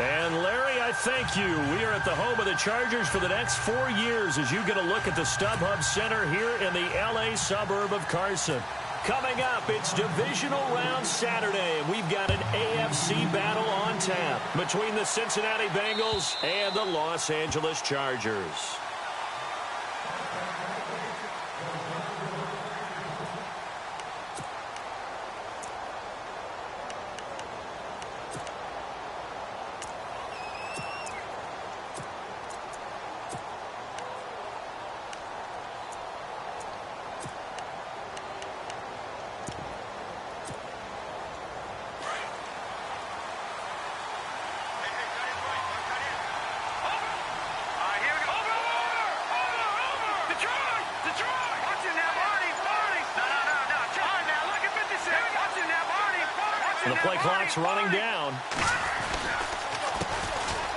And, Larry, I thank you. We are at the home of the Chargers for the next 4 years as you get a look at the StubHub Center here in the L.A. suburb of Carson. Coming up, it's Divisional Round Saturday, and we've got an AFC battle on tap between the Cincinnati Bengals and the Los Angeles Chargers. The play clock's running down.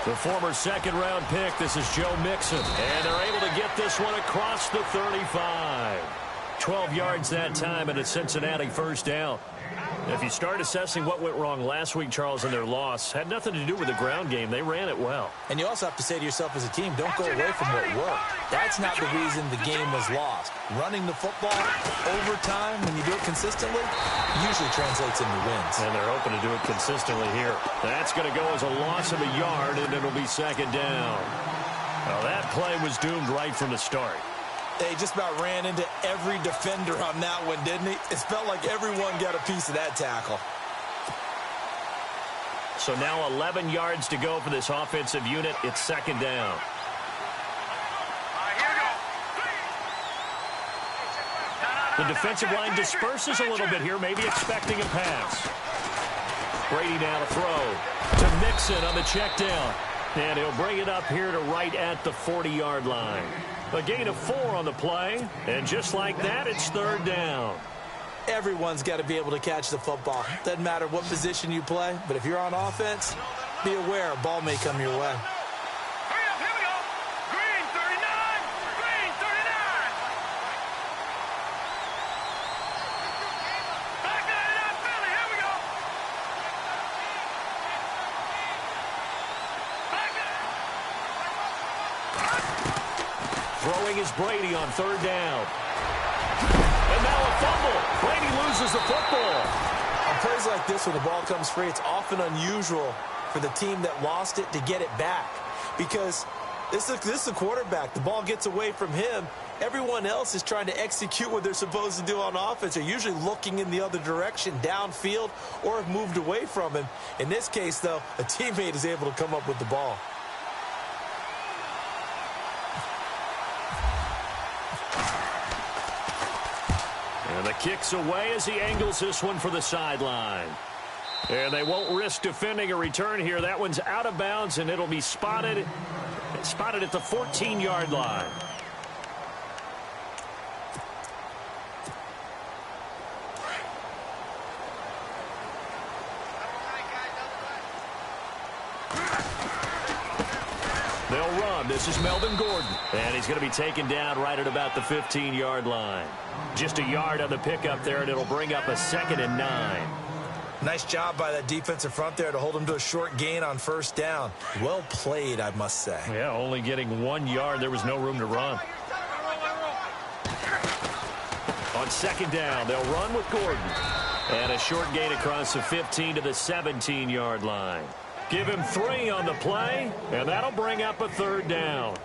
The former second-round pick, this is Joe Mixon. And they're able to get this one across the 35. 12 yards that time and a Cincinnati first down. If you start assessing what went wrong last week, Charles, in their loss, had nothing to do with the ground game. They ran it well. And you also have to say to yourself as a team, don't go away from what worked. That's not the reason the game was lost. Running the football over time, when you do it consistently, usually translates into wins. And they're hoping to do it consistently here. That's going to go as a loss of a yard, and it'll be second down. Well, that play was doomed right from the start. They just about ran into every defender on that one, didn't he? It felt like everyone got a piece of that tackle. So now 11 yards to go for this offensive unit. It's second down. The defensive line disperses a little bit here, maybe expecting a pass. Brady now to throw to Mixon on the check down. And he'll bring it up here to right at the 40-yard line. A gain of 4 on the play, and just like that, it's third down. Everyone's got to be able to catch the football. Doesn't matter what position you play, but if you're on offense, be aware a ball may come your way. Throwing is Brady on third down. And now a fumble. Brady loses the football. On plays like this where the ball comes free, it's often unusual for the team that lost it to get it back. Because this is a quarterback. The ball gets away from him. Everyone else is trying to execute what they're supposed to do on offense. They're usually looking in the other direction, downfield, or have moved away from him. In this case, though, a teammate is able to come up with the ball. And the kick's away as he angles this one for the sideline. And they won't risk defending a return here. That one's out of bounds, and it'll be spotted at the 14-yard line. They'll run. This is Melvin Gordon. And he's going to be taken down right at about the 15-yard line. Just a yard on the pickup there, and it'll bring up a 2nd and 9. Nice job by that defensive front there to hold him to a short gain on first down. Well played, I must say. Yeah, only getting 1 yard. There was no room to run. On second down, they'll run with Gordon. And a short gain across the 15 to the 17-yard line. Give him 3 on the play, and that'll bring up a third down.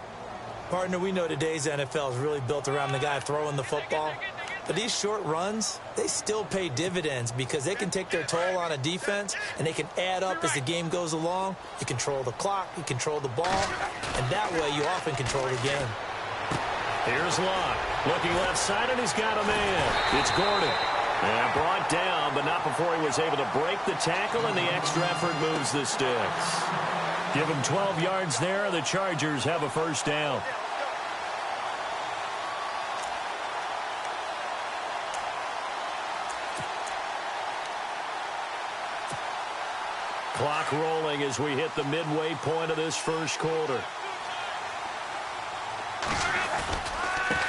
Partner, we know today's NFL is really built around the guy throwing the football. But these short runs, they still pay dividends because they can take their toll on a defense, and they can add up as the game goes along. You control the clock, you control the ball, and that way you often control the game. Here's Locke. Looking left side, and he's got a man. It's Gordon. And brought down, but not before he was able to break the tackle, and the extra effort moves the sticks. Give him 12 yards there. The Chargers have a first down. Clock rolling as we hit the midway point of this first quarter.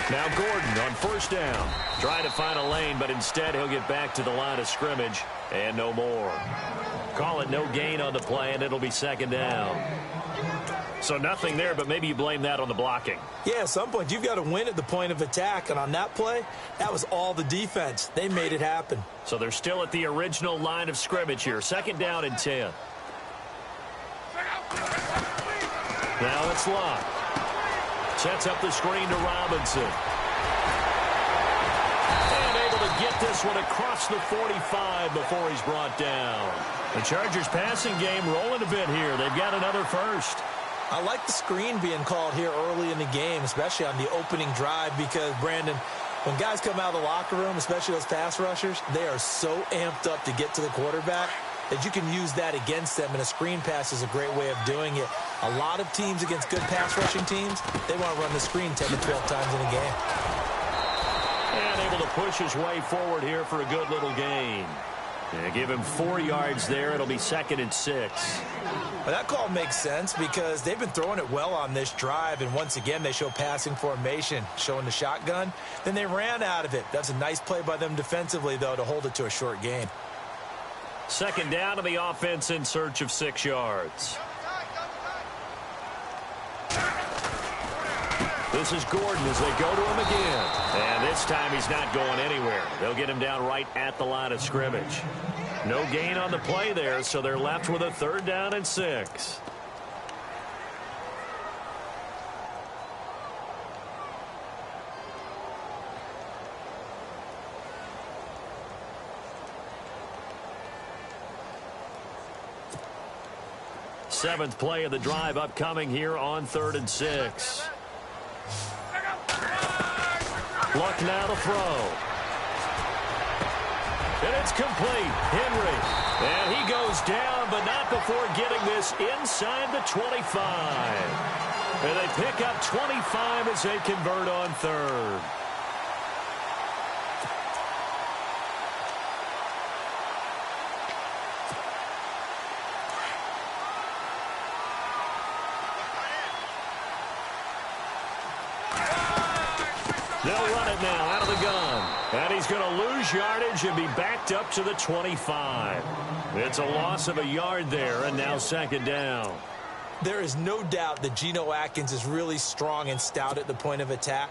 Now Gordon on first down. Trying to find a lane, but instead he'll get back to the line of scrimmage and no more. Call it no gain on the play, and it'll be second down. So nothing there, but maybe you blame that on the blocking. Yeah, at some point, you've got to win at the point of attack. And on that play, that was all the defense. They made it happen. So they're still at the original line of scrimmage here. Second down and 10. Now it's Locke. Sets up the screen to Robinson. And able to get this one across the 45 before he's brought down. The Chargers passing game rolling a bit here. They've got another first. I like the screen being called here early in the game, especially on the opening drive, because, Brandon, when guys come out of the locker room, especially those pass rushers, they are so amped up to get to the quarterback that you can use that against them, and a screen pass is a great way of doing it. A lot of teams against good pass rushing teams, they want to run the screen 10 to 12 times in a game. And able to push his way forward here for a good little gain. Yeah, give him 4 yards there. It'll be second and 6. Well, that call makes sense because they've been throwing it well on this drive, and once again they show passing formation, showing the shotgun. Then they ran out of it. That's a nice play by them defensively, though, to hold it to a short gain. Second down to the offense in search of 6 yards. This is Gordon as they go to him again. And this time he's not going anywhere. They'll get him down right at the line of scrimmage. No gain on the play there, so they're left with a third down and 6. Seventh play of the drive upcoming here on 3rd and 6. Luck now to throw. And it's complete. Henry. And he goes down, but not before getting this inside the 25. And they pick up 25 as they convert on 3rd. They'll run it now out of the gun. And he's going to lose yardage and be backed up to the 25. It's a loss of a yard there, and now second down. There is no doubt that Geno Atkins is really strong and stout at the point of attack.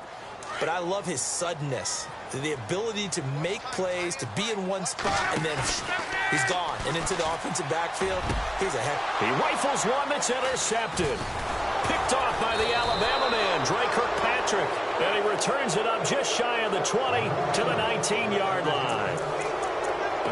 But I love his suddenness, the ability to make plays, to be in one spot, and then he's gone. And into the offensive backfield, he's a heck. He rifles one that's intercepted. Picked off by the Alabama man, Dre Kirkpatrick. And he returns it up just shy of the 20 to the 19-yard line.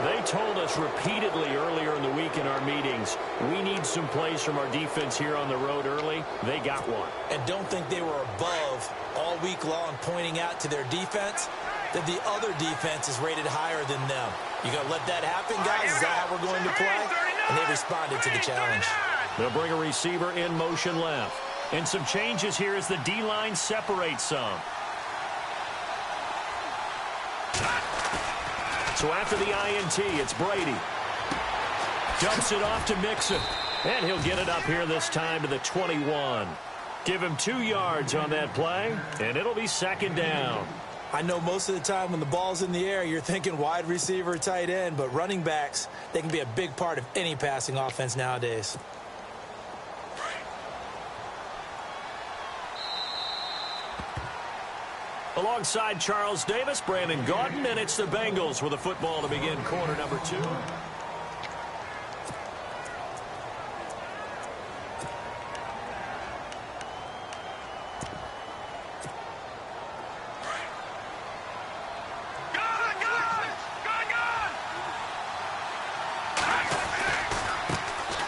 They told us repeatedly earlier in the week in our meetings, we need some plays from our defense here on the road early. They got one. And don't think they were above all week long pointing out to their defense that the other defense is rated higher than them. You going to let that happen, guys? Is that how we're going to play? And they responded to the challenge. They'll bring a receiver in motion left. And some changes here as the D-line separates some. So after the INT, it's Brady. Dumps it off to Mixon. And he'll get it up here this time to the 21. Give him 2 yards on that play, and it'll be second down. I know most of the time when the ball's in the air, you're thinking wide receiver, tight end, but running backs, they can be a big part of any passing offense nowadays. Alongside Charles Davis, Brandon Gaudin, and it's the Bengals with a football to begin quarter number 2.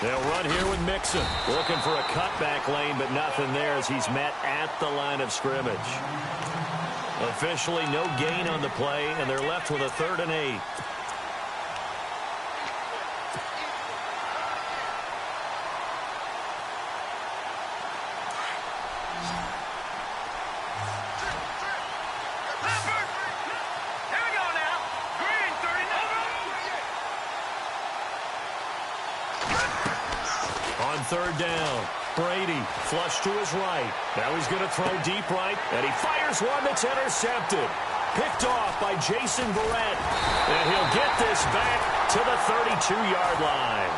They'll run here with Mixon. Looking for a cutback lane, but nothing there as he's met at the line of scrimmage. Officially no gain on the play, and they're left with a 3rd and 8. On 3rd down, Brady flush to his right. Now he's going to throw deep right, and he fires one that's intercepted. Picked off by Jason Verrett. And he'll get this back to the 32-yard line.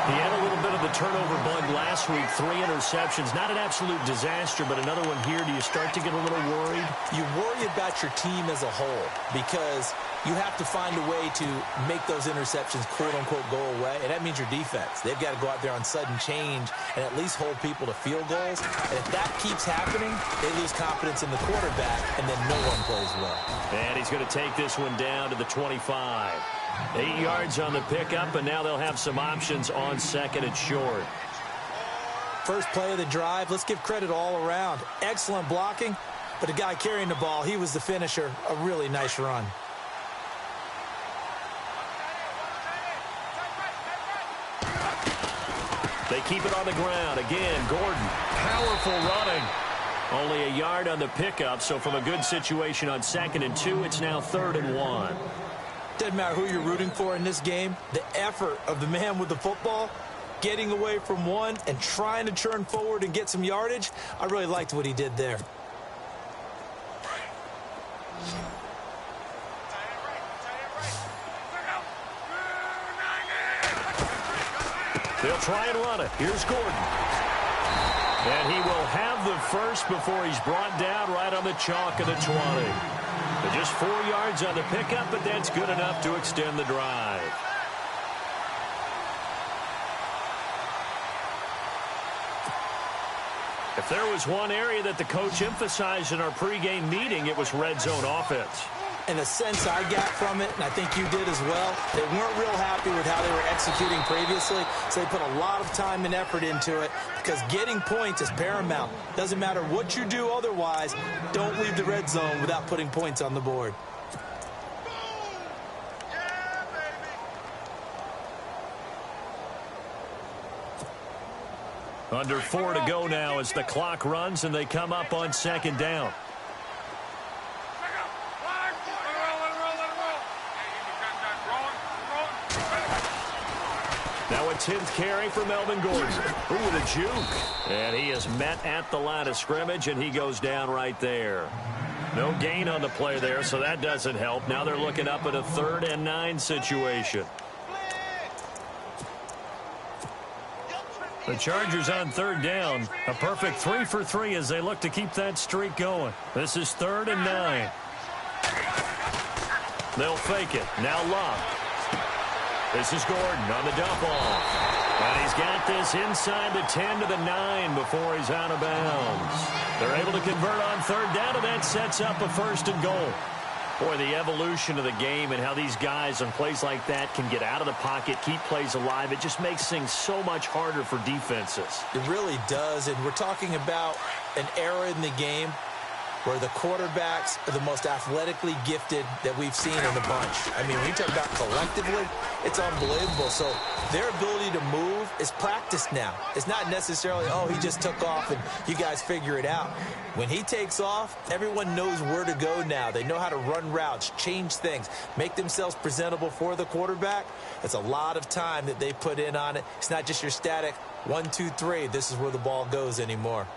He had a little bit of the turnover bug last week, 3 interceptions. Not an absolute disaster, but another one here. Do you start to get a little worried? You worry about your team as a whole because you have to find a way to make those interceptions, quote-unquote, go away, and that means your defense. They've got to go out there on sudden change and at least hold people to field goals. And if that keeps happening, they lose confidence in the quarterback, and then no one plays well. And he's going to take this one down to the 25. 8 yards on the pickup, and now they'll have some options on second and short. First play of the drive, let's give credit all around. Excellent blocking, but the guy carrying the ball, he was the finisher. A really nice run. They keep it on the ground. Again, Gordon, powerful running. Only a yard on the pickup, so from a good situation on second and 2, it's now 3rd and 1. Doesn't matter who you're rooting for in this game. The effort of the man with the football, getting away from one and trying to turn forward and get some yardage, I really liked what he did there. They'll try and run it. Here's Gordon. And he will have the first before he's brought down right on the chalk of the 20. But just 4 yards on the pickup, but that's good enough to extend the drive. If there was one area that the coach emphasized in our pregame meeting, it was red zone offense. And the sense I got from it, and I think you did as well, they weren't real happy with how they were executing previously, so they put a lot of time and effort into it because getting points is paramount. Doesn't matter what you do otherwise, don't leave the red zone without putting points on the board. Under 4 to go now as the clock runs and they come up on second down. Now a 10th carry for Melvin Gordon. Ooh, with a juke. And he is met at the line of scrimmage, and he goes down right there. No gain on the play there, so that doesn't help. Now they're looking up at a 3rd and 9 situation. The Chargers on 3rd down. A perfect 3 for 3 as they look to keep that streak going. This is 3rd and 9. They'll fake it. Now Love. This is Gordon on the dump off. And he's got this inside the 10 to the 9 before he's out of bounds. They're able to convert on 3rd down, and that sets up a 1st and goal. Boy, the evolution of the game and how these guys on plays like that can get out of the pocket, keep plays alive, it just makes things so much harder for defenses. It really does, and we're talking about an era in the game where the quarterbacks are the most athletically gifted that we've seen in the bunch. I mean, when you talk about collectively, it's unbelievable. So their ability to move is practiced now. It's not necessarily, oh, he just took off and you guys figure it out. When he takes off, everyone knows where to go now. They know how to run routes, change things, make themselves presentable for the quarterback. It's a lot of time that they put in on it. It's not just your static 1, 2, 3. This is where the ball goes anymore.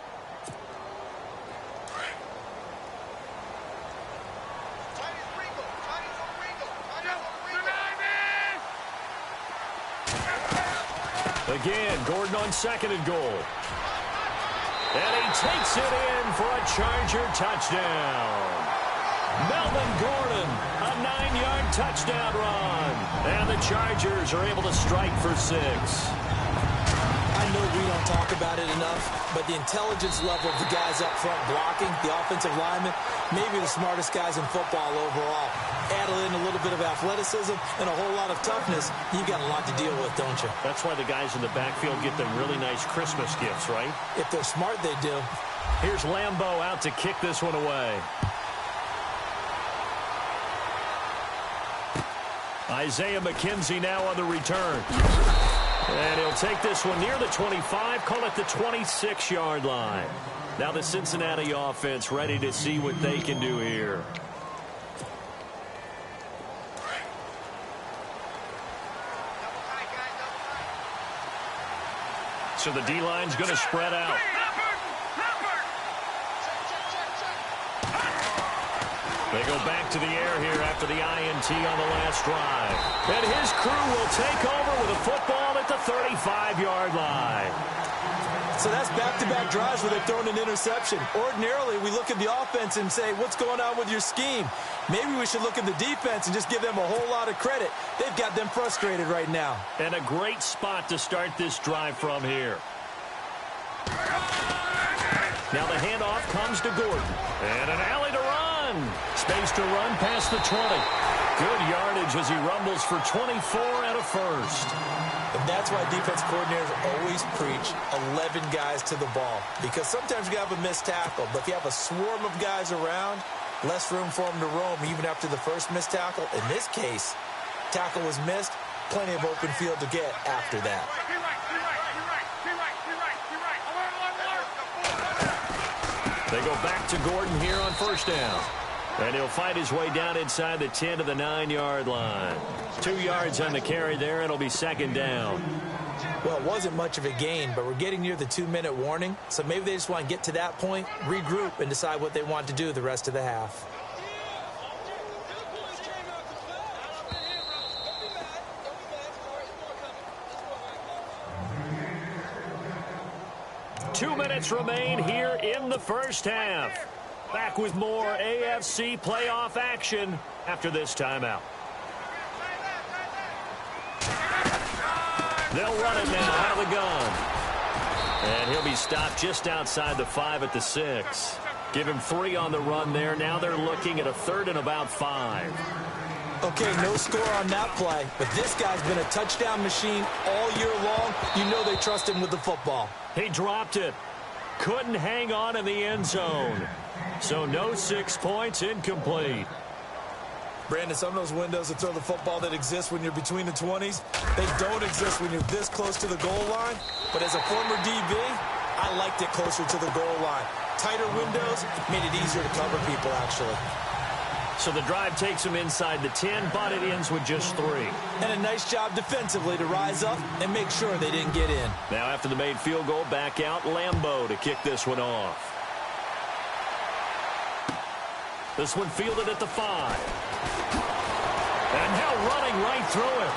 Again, Gordon on 2nd and goal. And he takes it in for a Charger touchdown. Melvin Gordon, a 9-yard touchdown run. And the Chargers are able to strike for 6. I know we don't talk about it enough, but the intelligence level of the guys up front blocking, the offensive linemen, maybe the smartest guys in football overall. Add in a little bit of athleticism and a whole lot of toughness, you got a lot to deal with, don't you? That's why the guys in the backfield get them really nice Christmas gifts, right? If they're smart, they do. Here's Lambeau out to kick this one away. Isaiah McKenzie now on the return. And he'll take this one near the 25, call it the 26-yard line. Now the Cincinnati offense ready to see what they can do here. So the D-line's going to spread out. They go back to the air here after the INT on the last drive. And his crew will take over with a football at the 35-yard line. So that's back-to-back drives where they've thrown an interception. Ordinarily, we look at the offense and say, what's going on with your scheme? Maybe we should look at the defense and just give them a whole lot of credit. They've got them frustrated right now. And a great spot to start this drive from here. Now the handoff comes to Gordon. And an alley to run. Space to run past the 20. Good yardage as he rumbles for 24 and a first. And that's why defense coordinators always preach 11 guys to the ball. Because sometimes you have a missed tackle. But if you have a swarm of guys around, less room for them to roam even after the first missed tackle. In this case, tackle was missed. Plenty of open field to get after that. They go back to Gordon here on first down. And he'll fight his way down inside the 10 to the 9-yard line. 2 yards on the carry there, and it'll be second down. Well, it wasn't much of a gain, but we're getting near the 2-minute warning. So maybe they just want to get to that point, regroup, and decide what they want to do the rest of the half. Two minutes remain here in the first half. Back with more AFC playoff action after this timeout. They'll run it now out of the gun. And he'll be stopped just outside the 5 at the 6. Give him 3 on the run there. Now they're looking at a 3rd and about 5. Okay, no score on that play, but this guy's been a touchdown machine all year long. You know they trust him with the football. He dropped it. Couldn't hang on in the end zone. So no 6 points, incomplete. Brandon, some of those windows that throw the football that exist when you're between the 20s, they don't exist when you're this close to the goal line. But as a former DB, I liked it closer to the goal line. Tighter windows made it easier to cover people, actually. So the drive takes him inside the 10, but it ends with just 3. And a nice job defensively to rise up and make sure they didn't get in. Now after the made field goal, back out Lambeau to kick this one off. This one fielded at the 5. And now running right through it.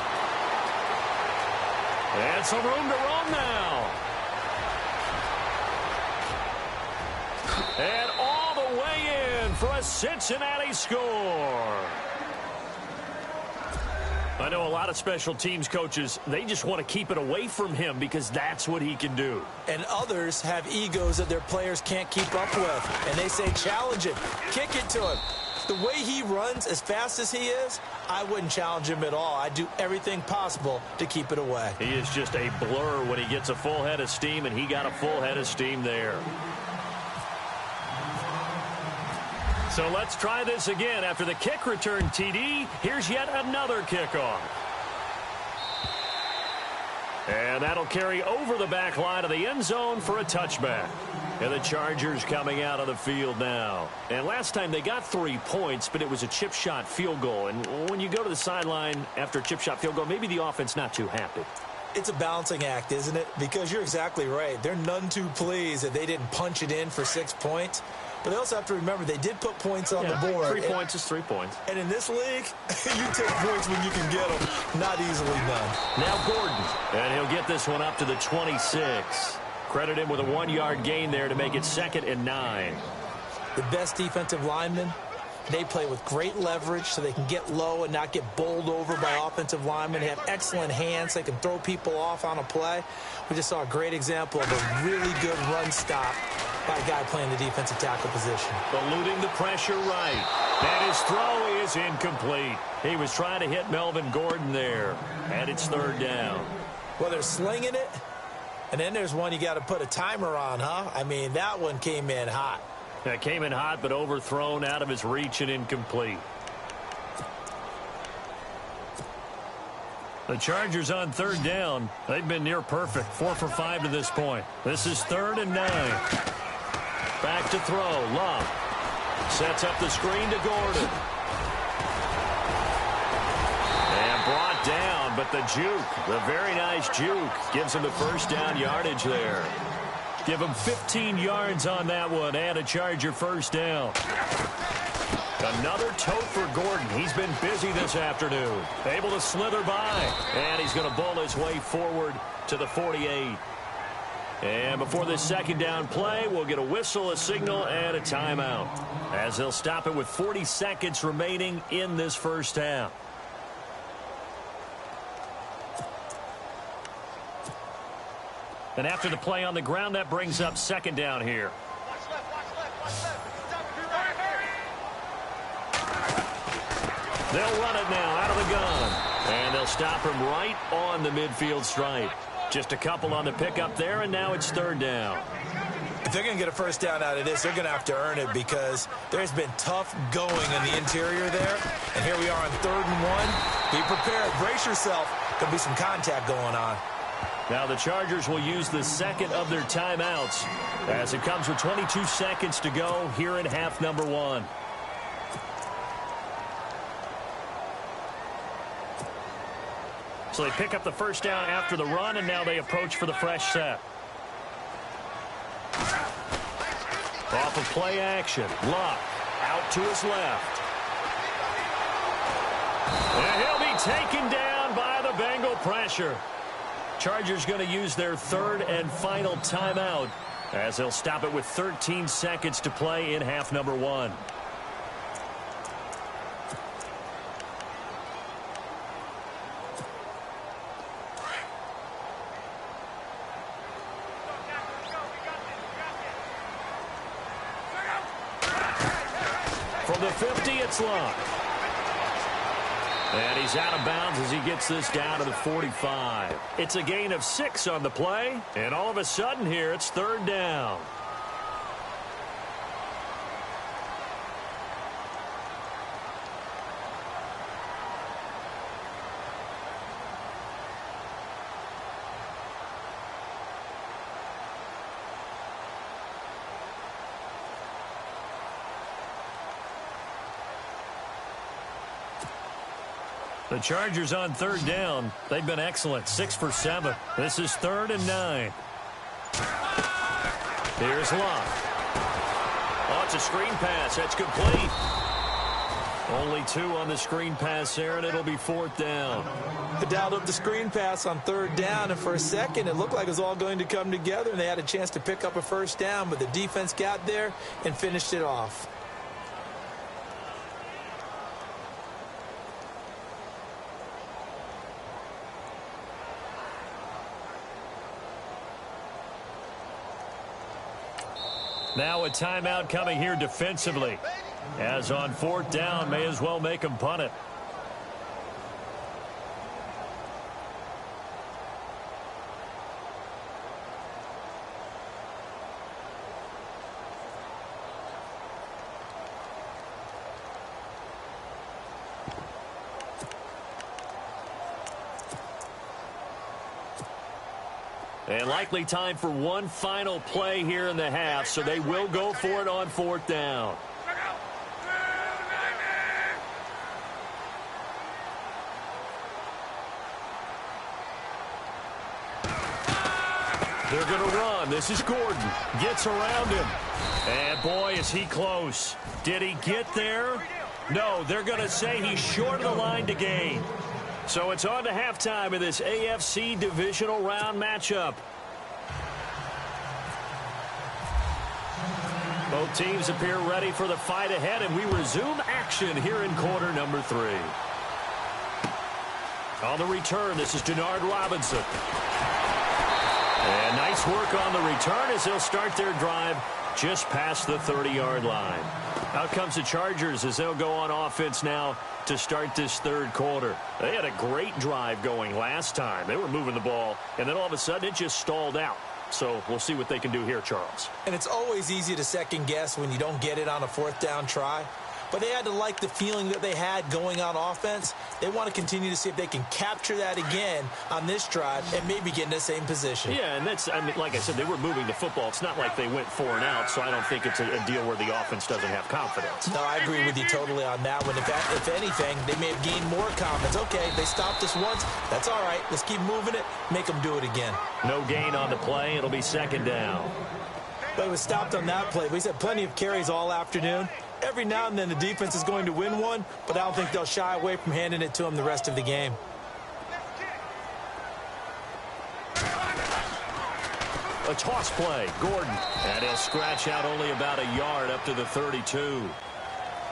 And some room to roam now. And all the way in for a Cincinnati score. I know a lot of special teams coaches, they just want to keep it away from him because that's what he can do. And others have egos that their players can't keep up with. And they say, challenge it, kick it to him. The way he runs as fast as he is, I wouldn't challenge him at all. I'd do everything possible to keep it away. He is just a blur when he gets a full head of steam, and he got a full head of steam there. So let's try this again. After the kick return TD, here's yet another kickoff. And that'll carry over the back line of the end zone for a touchback. And the Chargers coming out of the field now. And last time they got 3 points, but it was a chip shot field goal. And when you go to the sideline after a chip shot field goal, maybe the offense not too happy. It's a balancing act, isn't it? Because you're exactly right. They're none too pleased that they didn't punch it in for 6 points. But they also have to remember they did put points on the board. 3 points is 3 points. And in this league, you take points when you can get them. Not easily done. Now Gordon. And he'll get this one up to the 26. Credit him with a 1-yard gain there to make it 2nd and 9. The best defensive linemen, they play with great leverage so they can get low and not get bowled over by offensive linemen. They have excellent hands. They can throw people off on a play. We just saw a great example of a really good run stop by a guy playing the defensive tackle position. Eluding the pressure right. And his throw is incomplete. He was trying to hit Melvin Gordon there. And it's 3rd down. Well, they're slinging it. And then there's one you got to put a timer on, huh? I mean, that one came in hot. That came in hot, but overthrown out of his reach and incomplete. The Chargers on 3rd down. They've been near perfect. 4 for 5 to this point. This is 3rd and 9. Back to throw. Love. Sets up the screen to Gordon. And brought down, but the juke, the very nice juke, gives him the 1st down yardage there. Give him 15 yards on that one and a Charger 1st down. Another tote for Gordon. He's been busy this afternoon. Able to slither by. And he's going to bowl his way forward to the 48. And before this second down play, we'll get a whistle, a signal, and a timeout, as they'll stop it with 40 seconds remaining in this first half. And after the play on the ground, that brings up second down here. They'll run it now out of the gun. And they'll stop him right on the midfield stripe. Just a couple on the pickup there, and now it's third down. If they're going to get a first down out of this, they're going to have to earn it, because there's been tough going in the interior there. And here we are on 3rd and 1. Be prepared. Brace yourself. Could be some contact going on. Now the Chargers will use the second of their timeouts, as it comes with 22 seconds to go here in half number 1. So they pick up the first down after the run, and now they approach for the fresh set. Off of play action. Luck out to his left. And he'll be taken down by the Bengal pressure. Chargers going to use their third and final timeout, as they'll stop it with 13 seconds to play in half number 1. From the 50, it's Luck. And he's out of bounds as he gets this down to the 45. It's a gain of 6 on the play, and all of a sudden here, it's third down. The Chargers on third down. They've been excellent. 6 for 7. This is 3rd and 9. Here's Luck. Oh, it's a screen pass. That's complete. Only 2 on the screen pass there, and it'll be 4th down. They dialed up the screen pass on 3rd down, and for a second, it looked like it was all going to come together, and they had a chance to pick up a first down, but the defense got there and finished it off. Now a timeout coming here defensively. As on 4th down, may as well make them punt it. And likely time for one final play here in the half, so they will go for it on 4th down. They're going to run. This is Gordon. Gets around him. And boy, is he close. Did he get there? No, they're going to say he's short of the line to gain. So it's on to halftime in this AFC divisional round matchup. Both teams appear ready for the fight ahead, and we resume action here in quarter number 3. On the return, this is Denard Robinson. And nice work on the return as they'll start their drive just past the 30-yard line. Out comes the Chargers as they'll go on offense now to start this third quarter. They had a great drive going last time. They were moving the ball, and then all of a sudden it just stalled out. So we'll see what they can do here, Charles. And it's always easy to second guess when you don't get it on a 4th down try. But they had to like the feeling that they had going on offense. They want to continue to see if they can capture that again on this drive and maybe get in the same position. Yeah, and that's, I mean, like I said, they were moving the football. It's not like they went 4 and out, so I don't think it's a deal where the offense doesn't have confidence. No, I agree with you totally on that one. If anything, they may have gained more confidence. Okay, they stopped us once. That's all right. Let's keep moving it. Make them do it again. No gain on the play. It'll be second down. But it was stopped on that play. He's had plenty of carries all afternoon. Every now and then the defense is going to win one, but I don't think they'll shy away from handing it to him the rest of the game. A toss play, Gordon. And he'll scratch out only about a yard up to the 32.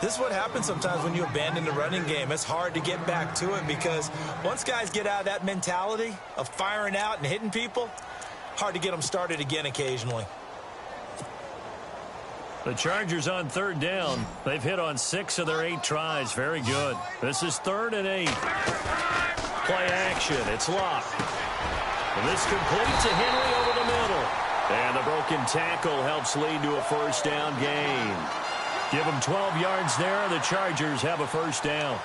This is what happens sometimes when you abandon the running game. It's hard to get back to it because once guys get out of that mentality of firing out and hitting people, hard to get them started again occasionally. The Chargers on third down. They've hit on 6 of their 8 tries. Very good. This is 3rd and 8. Play action. It's Luck. And this complete to Henry over the middle. And the broken tackle helps lead to a first down gain. Give them 12 yards there. The Chargers have a first down.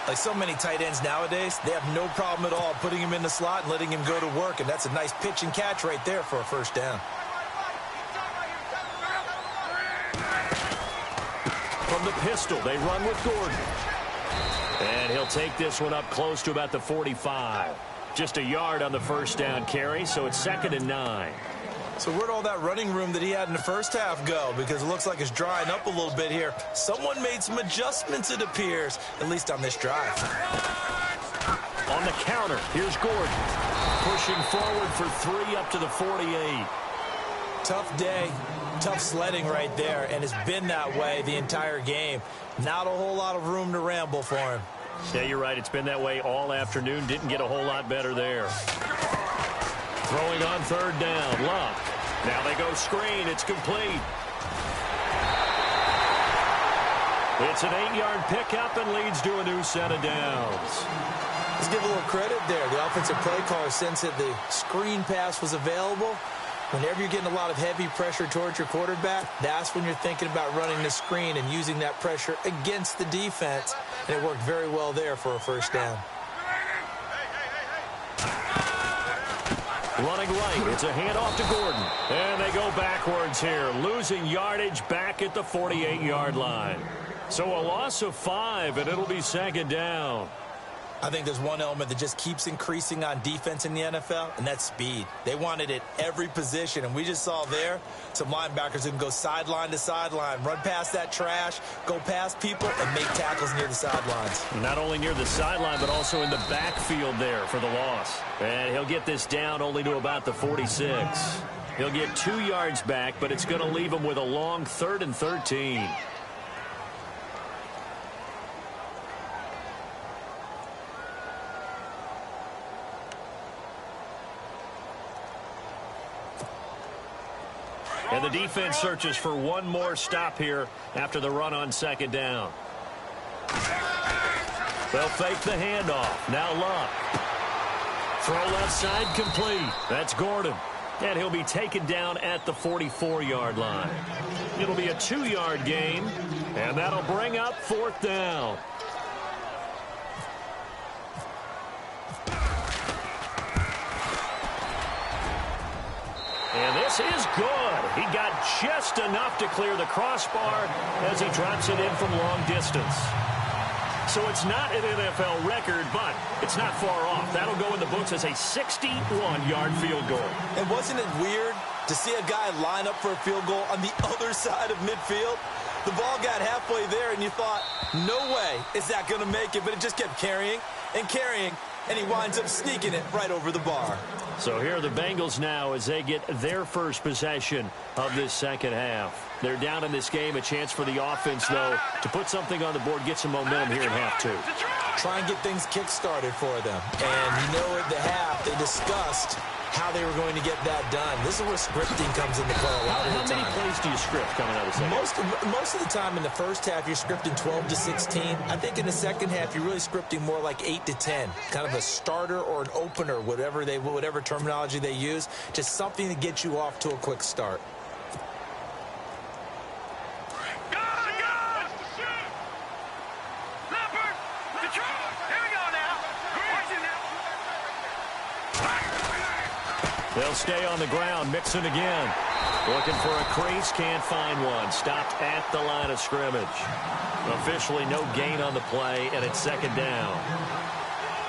Like so many tight ends nowadays, they have no problem at all putting him in the slot and letting him go to work. And that's a nice pitch and catch right there for a first down. From the pistol, they run with Gordon. And he'll take this one up close to about the 45. Just a yard on the first down carry, so it's 2nd and 9. So where'd all that running room that he had in the first half go? Because it looks like it's drying up a little bit here. Someone made some adjustments, it appears, at least on this drive. On the counter, here's Gordon. Pushing forward for 3 up to the 48. Tough day, tough sledding right there, and it's been that way the entire game. Not a whole lot of room to ramble for him. Yeah, you're right. It's been that way all afternoon. Didn't get a whole lot better there. Throwing on 3rd down, Luck. Now they go screen. It's complete. It's an 8-yard pickup and leads to a new set of downs. Let's give a little credit there. The offensive play caller, since that the screen pass was available, whenever you're getting a lot of heavy pressure towards your quarterback, that's when you're thinking about running the screen and using that pressure against the defense. And it worked very well there for a first down. Running right, it's a handoff to Gordon. And they go backwards here, losing yardage back at the 48-yard line. So a loss of 5, and it'll be 2nd down. I think there's one element that just keeps increasing on defense in the NFL, and that's speed. They want it at every position, and we just saw there some linebackers who can go sideline to sideline, run past that trash, go past people, and make tackles near the sidelines. Not only near the sideline, but also in the backfield there for the loss. And he'll get this down only to about the 46. He'll get 2 yards back, but it's going to leave him with a long 3rd and 13. And the defense searches for one more stop here after the run on 2nd down. They'll fake the handoff. Now Luck. Throw left side complete. That's Gordon. And he'll be taken down at the 44-yard line. It'll be a 2-yard gain, and that'll bring up 4th down. And this is good. He got just enough to clear the crossbar as he drops it in from long distance. So it's not an NFL record, but it's not far off. That'll go in the books as a 61-yard field goal. And wasn't it weird to see a guy line up for a field goal on the other side of midfield? The ball got halfway there, and you thought, no way is that going to make it, but it just kept carrying and carrying, and he winds up sneaking it right over the bar. So here are the Bengals now as they get their first possession of this second half. They're down in this game. A chance for the offense, though, to put something on the board, get some momentum here in half 2. Try and get things kick-started for them. And you know at the half, they discussed how they were going to get that done. This is where scripting comes into play a lot of the time. How many plays do you script coming out of the second? Most of the time in the first half, you're scripting 12 to 16. I think in the second half, you're really scripting more like 8 to 10. Kind of a starter or an opener, whatever terminology they use. Just something to get you off to a quick start. They'll stay on the ground, mixing again. Looking for a crease, can't find one. Stopped at the line of scrimmage. Officially no gain on the play, and it's 2nd down.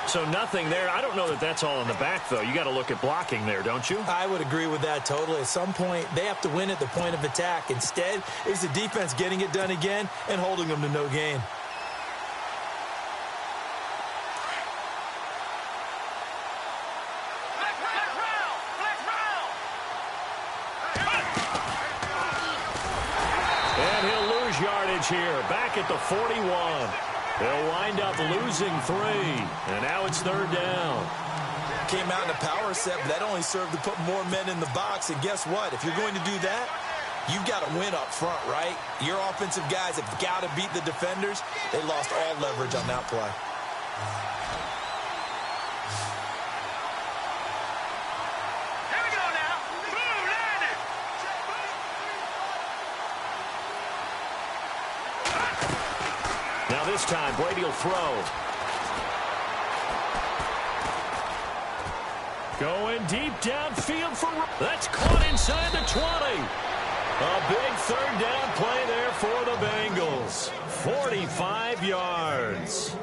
So nothing there. I don't know that that's all in the back, though. You got to look at blocking there, don't you? I would agree with that totally. At some point, they have to win at the point of attack. Instead, it's the defense getting it done again and holding them to no gain. And he'll lose yardage here. Back at the 41. They'll wind up losing 3. And now it's 3rd down. Came out in a power set, but that only served to put more men in the box. And guess what? If you're going to do that, you've got to win up front, right? Your offensive guys have got to beat the defenders. They lost all leverage on that play. Here we go now. Boom, landed. Now this time, Brady will throw. Going deep downfield for... That's caught inside the 20. A big 3rd down play there for the Bengals. 45 yards.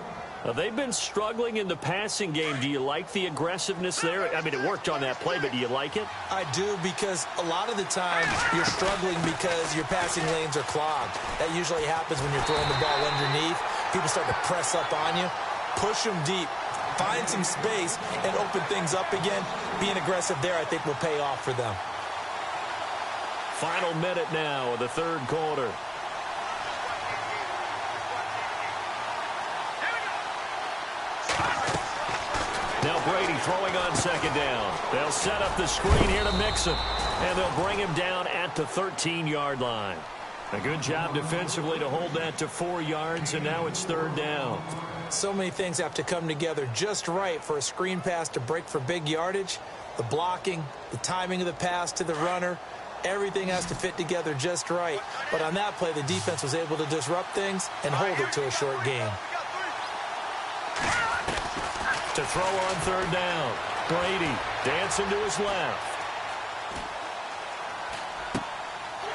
They've been struggling in the passing game. Do you like the aggressiveness there? I mean, it worked on that play, but do you like it? I do, because a lot of the time you're struggling because your passing lanes are clogged. That usually happens when you're throwing the ball underneath. People start to press up on you. Push them deep. Find some space and open things up again. Being aggressive there, I think, will pay off for them. Final minute now of the 3rd quarter. Now Brady throwing on 2nd down. They'll set up the screen here to mix him. And they'll bring him down at the 13-yard line. A good job defensively to hold that to 4 yards, and now it's 3rd down. So many things have to come together just right for a screen pass to break for big yardage. The blocking, the timing of the pass to the runner, everything has to fit together just right. But on that play, the defense was able to disrupt things and hold it to a short gain. To throw on 3rd down. Brady dancing to his left.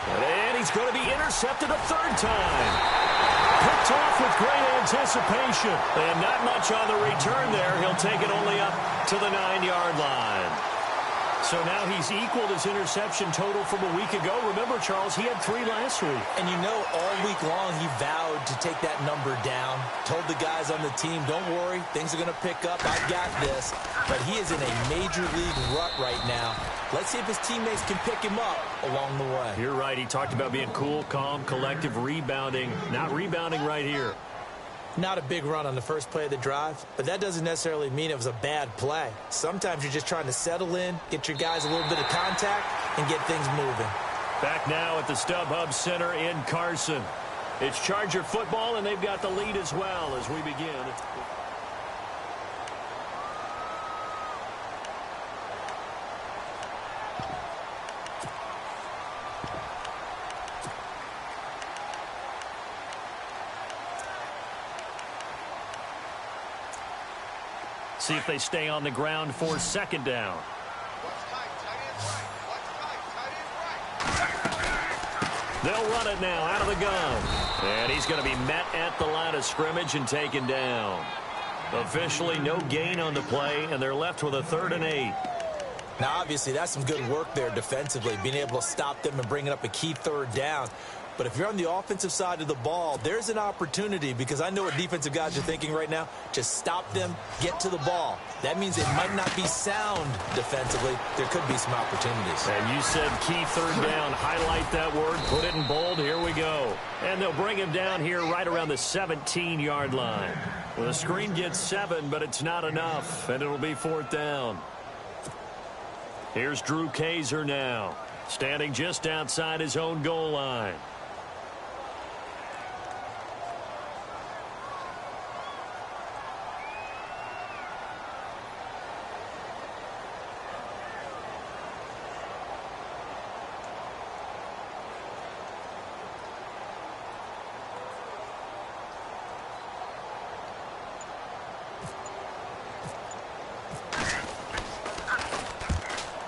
And he's going to be intercepted a 3rd time. Picked off with great anticipation. And not much on the return there. He'll take it only up to the 9-yard line. So now he's equaled his interception total from a week ago. Remember, Charles, he had 3 last week. And you know, all week long he vowed to take that number down. Told the guys on the team, don't worry, things are going to pick up. I've got this. But he is in a major league rut right now. Let's see if his teammates can pick him up along the way. You're right. He talked about being cool, calm, collective, rebounding. Not rebounding right here. Not a big run on the first play of the drive, but that doesn't necessarily mean it was a bad play. Sometimes you're just trying to settle in, get your guys a little bit of contact, and get things moving. Back now at the StubHub Center in Carson. It's Charger football, and they've got the lead as well as we begin. See if they stay on the ground for 2nd down. They'll run it now out of the gun. And he's going to be met at the line of scrimmage and taken down. Officially no gain on the play, and they're left with a 3rd and 8. Now, obviously, that's some good work there defensively, being able to stop them and bringing up a key 3rd down. But if you're on the offensive side of the ball, there's an opportunity, because I know what defensive guys are thinking right now. Just stop them, get to the ball. That means it might not be sound defensively. There could be some opportunities. And you said key 3rd down. Highlight that word. Put it in bold. Here we go. And they'll bring him down here right around the 17-yard line. Well, the screen gets 7, but it's not enough, and it'll be 4th down. Here's Drew Kaiser now, standing just outside his own goal line.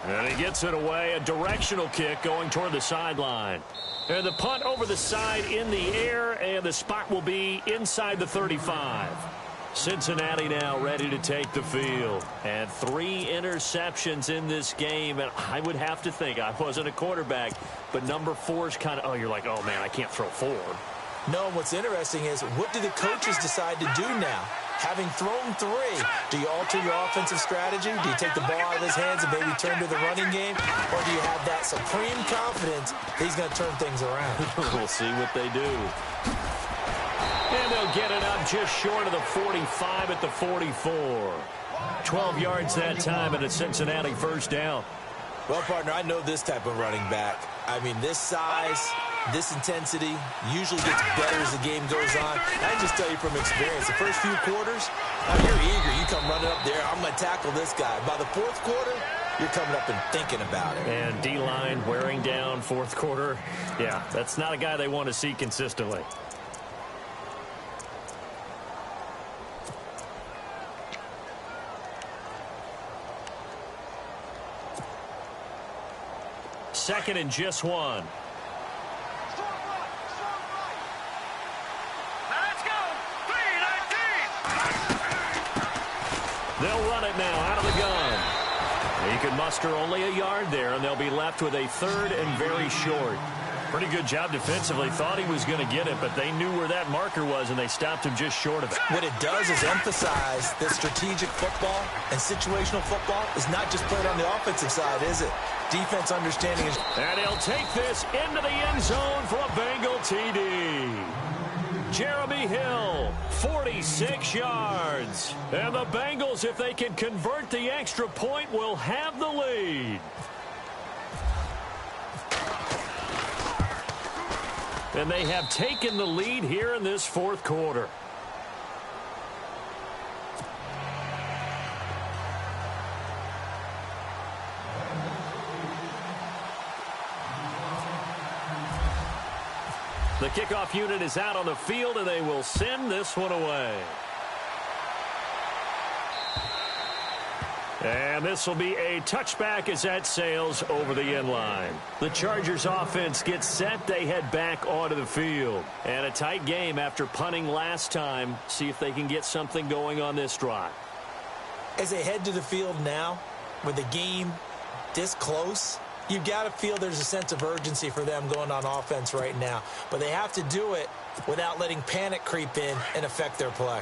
And he gets it away, a directional kick going toward the sideline. And the punt over the side in the air, and the spot will be inside the 35. Cincinnati now ready to take the field. And 3 interceptions in this game. And I would have to think, I wasn't a quarterback, but number 4 is kind of, oh, you're like, oh, man, I can't throw 4. No, what's interesting is, what do the coaches decide to do now? Having thrown 3, do you alter your offensive strategy? Do you take the ball out of his hands and maybe turn to the running game? Or do you have that supreme confidence that he's going to turn things around? We'll see what they do. And they'll get it up just short of the 45 at the 44. 12 yards that time and a Cincinnati first down. Well, partner, I know this type of running back. I mean, this size, this intensity usually gets better as the game goes on. I can just tell you from experience, the first few quarters, you're eager. You come running up there, I'm going to tackle this guy. By the 4th quarter, you're coming up and thinking about it. And D-line wearing down 4th quarter. Yeah, that's not a guy they want to see consistently. Second and just 1. Now let's go. 3-19. They'll run it now out of the gun. He can muster only a yard there, and they'll be left with a 3rd and very short. Pretty good job defensively. Thought he was going to get it, but they knew where that marker was, and they stopped him just short of it. What it does is emphasize that strategic football and situational football is not just played on the offensive side, is it? Defense understanding is... And he'll take this into the end zone for a Bengal TD. Jeremy Hill, 46 yards. And the Bengals, if they can convert the extra point, will have the lead. And they have taken the lead here in this 4th quarter. The kickoff unit is out on the field, and they will send this one away. And this will be a touchback as that sails over the end line. The Chargers offense gets set. They head back onto the field. And a tight game after punting last time. See if they can get something going on this drive. As they head to the field now, with the game this close, you've got to feel there's a sense of urgency for them going on offense right now. But they have to do it without letting panic creep in and affect their play.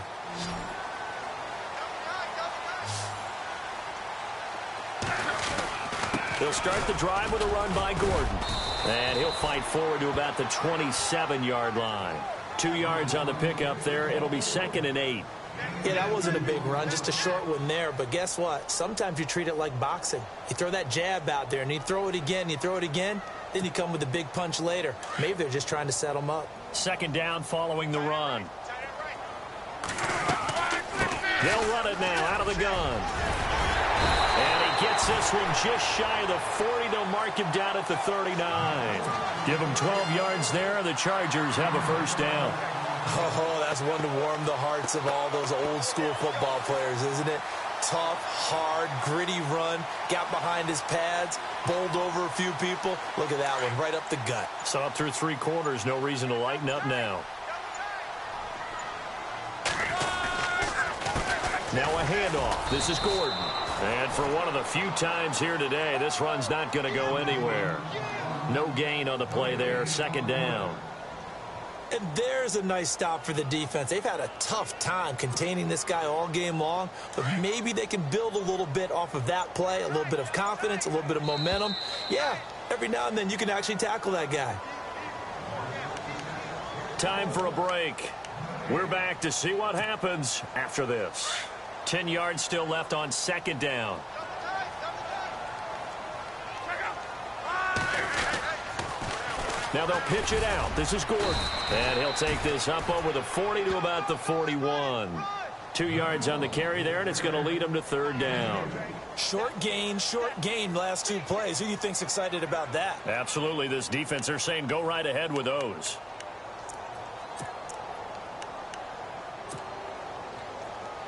They'll start the drive with a run by Gordon. And he'll fight forward to about the 27-yard line. 2 yards on the pickup there. It'll be 2nd and 8. Yeah, that wasn't a big run, just a short one there. But guess what? Sometimes you treat it like boxing. You throw that jab out there, and you throw it again, then you come with a big punch later. Maybe they're just trying to set them up. 2nd down following the run. They'll run it now out of the gun. And he gets this one just shy of the 40. They'll mark him down at the 39. Give him 12 yards there. The Chargers have a first down. Oh, that's one to warm the hearts of all those old-school football players, isn't it? Tough, hard, gritty run. Got behind his pads, bowled over a few people. Look at that one, right up the gut. So up through 3 quarters, no reason to lighten up now. Now a handoff. This is Gordon. And for one of the few times here today, this run's not going to go anywhere. No gain on the play there. 2nd down. And there's a nice stop for the defense. They've had a tough time containing this guy all game long, but maybe they can build a little bit off of that play, a little bit of confidence, a little bit of momentum. Yeah, every now and then you can actually tackle that guy. Time for a break. We're back to see what happens after this. 10 yards still left on 2nd down. Now they'll pitch it out. This is Gordon. And he'll take this up over the 40 to about the 41. 2 yards on the carry there, and it's going to lead him to 3rd down. Short gain, last 2 plays. Who do you think's excited about that? Absolutely. This defense, they're saying go right ahead with those.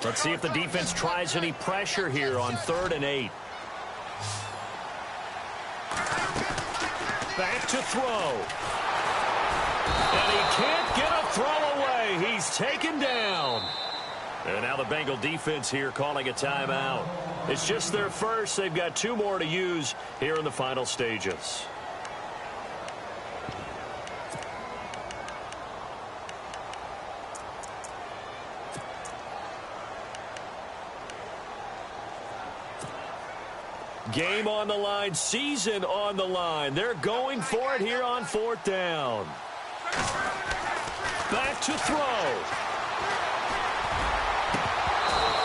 Let's see if the defense tries any pressure here on 3rd and 8. Back to throw. And he can't get a throw away. He's taken down. And now the Bengal defense here calling a timeout. It's just their first. They've got 2 more to use here in the final stages. Game on the line, season on the line. They're going for it here on 4th down. Back to throw.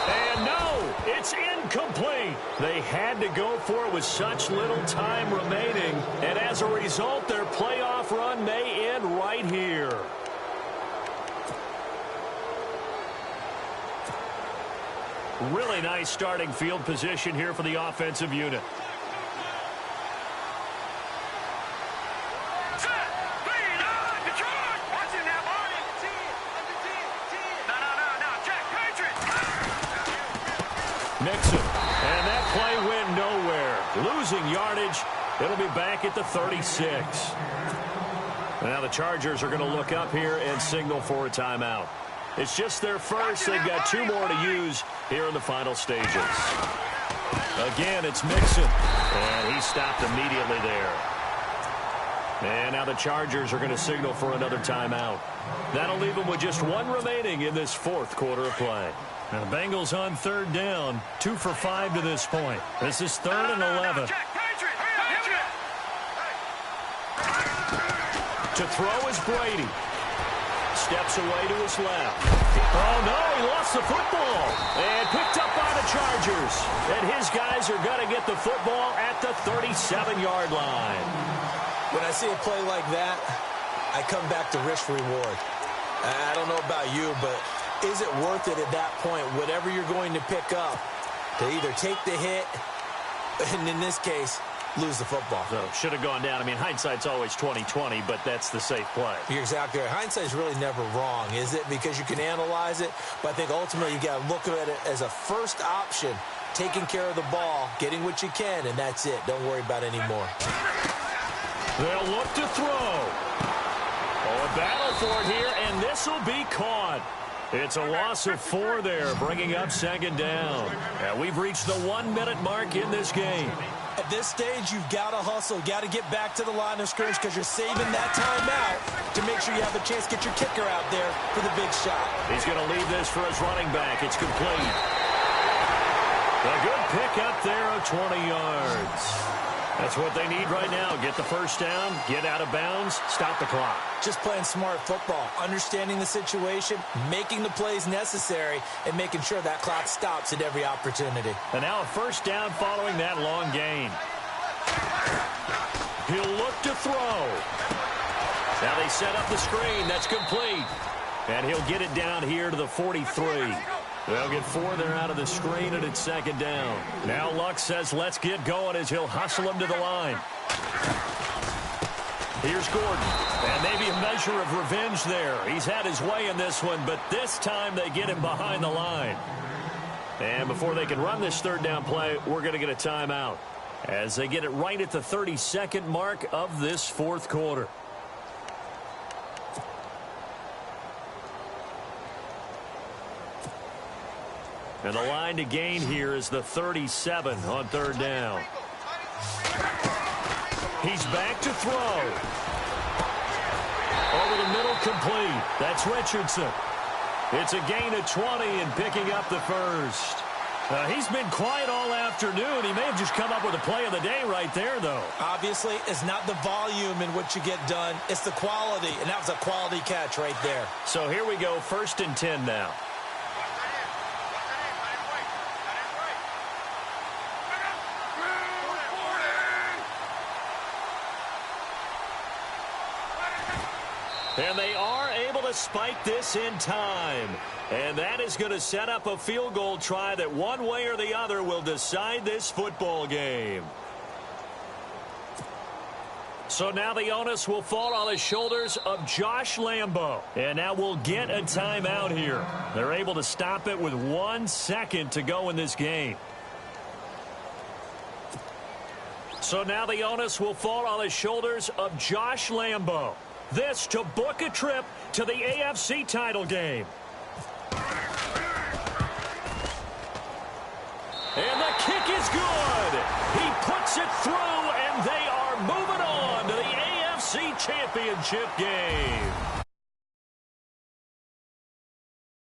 And no, it's incomplete. They had to go for it with such little time remaining. And as a result, their playoff run may end right here. Really nice starting field position here for the offensive unit. Nixon, and that play went nowhere. Losing yardage. It'll be back at the 36. Now the Chargers are going to look up here and signal for a timeout. It's just their first. They've got 2 more to use here in the final stages. Again, it's Mixon, and he stopped immediately there. And now the Chargers are going to signal for another timeout. That'll leave them with just 1 remaining in this 4th quarter of play. Now the Bengals on 3rd down, 2 for 5 to this point. This is 3rd and 11. To throw is Brady. Steps away to his left. Oh, no, he lost the football. And picked up by the Chargers. And his guys are going to get the football at the 37-yard line. When I see a play like that, I come back to risk reward. I don't know about you, but is it worth it at that point, whatever you're going to pick up, to either take the hit, and in this case, lose the football? So should have gone down. I mean, hindsight's always 20/20, but that's the safe play. You're exactly right. Hindsight's really never wrong, is it? Because you can analyze it, but I think ultimately you got to look at it as a first option, taking care of the ball, getting what you can, and that's it. Don't worry about any more. They'll look to throw. Oh, a battle for it here, and this will be caught. It's a loss of 4 there, bringing up 2nd down. And we've reached the 1-minute mark in this game. At this stage, you've got to hustle. Got to get back to the line of scrimmage because you're saving that time out to make sure you have a chance to get your kicker out there for the big shot. He's going to leave this for his running back. It's complete. A good pick up there of 20 yards. That's what they need right now. Get the first down, get out of bounds, stop the clock. Just playing smart football, understanding the situation, making the plays necessary, and making sure that clock stops at every opportunity. And now a first down following that long gain. He'll look to throw. Now they set up the screen. That's complete. And he'll get it down here to the 43. They'll get 4 there out of the screen, and it's 2nd down. Now Luck says let's get going as he'll hustle him to the line. Here's Gordon, and maybe a measure of revenge there. He's had his way in this one, but this time they get him behind the line. And before they can run this 3rd down play, we're going to get a timeout as they get it right at the 32nd mark of this 4th quarter. And the line to gain here is the 37 on 3rd down. He's back to throw. Over the middle, complete. That's Richardson. It's a gain of 20 and picking up the first. He's been quiet all afternoon. He may have just come up with a play of the day right there, though. Obviously, it's not the volume in what you get done. It's the quality, and that was a quality catch right there. So here we go, 1st and 10 now. And they are able to spike this in time. And that is going to set up a field goal try that one way or the other will decide this football game. So now the onus will fall on the shoulders of Josh Lambo. And now we'll get a timeout here. They're able to stop it with 1 second to go in this game. So now the onus will fall on the shoulders of Josh Lambo. This to book a trip to the AFC title game. gets it through, and they are moving on to the AFC Championship game.